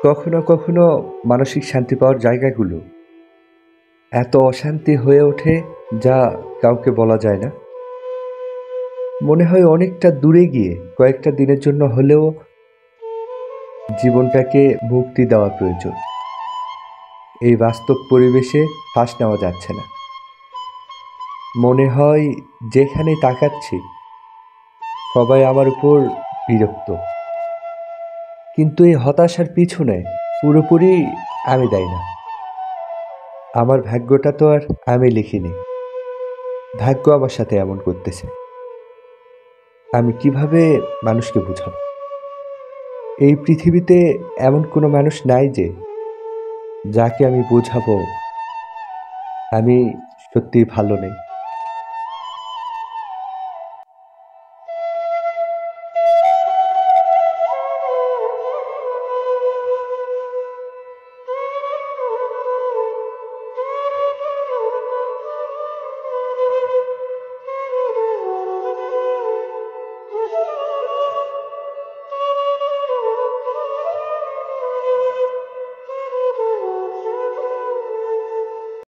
কখনো কখনো মানসিক শান্তি পাওয়ার জায়গাগুলো এত অশান্তি হয়ে ওঠে যা কাউকে বলা যায় না। মনে হয় অনেকটা দূরে গিয়ে কয়েকটা দিনের জন্য হলেও জীবনটাকে মুক্তি দেওয়া প্রয়োজন। এই বাস্তব পরিবেশে শ্বাস নেওয়া যাচ্ছে না। মনে হয় যেখানে তাকাচ্ছি সবাই আমার উপর বিরক্ত, কিন্তু এই হতাশার পিছনে পুরোপুরি আমি দায়ী না। আমার ভাগ্যটা তো আর আমি লিখিনি, ভাগ্য আমার সাথে এমন করতেছে। আমি কিভাবে মানুষকে বুঝাবো? এই পৃথিবীতে এমন কোনো মানুষ নাই যে যাকে আমি বোঝাবো আমি সত্যিই ভালো নেই।